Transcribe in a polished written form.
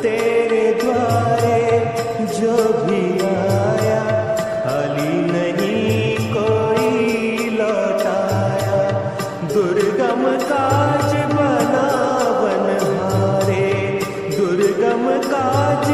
तेरे द्वारे जो भी आया खाली नहीं कोई लौटाया। दुर्गम काज बना बनहारे, दुर्गम काज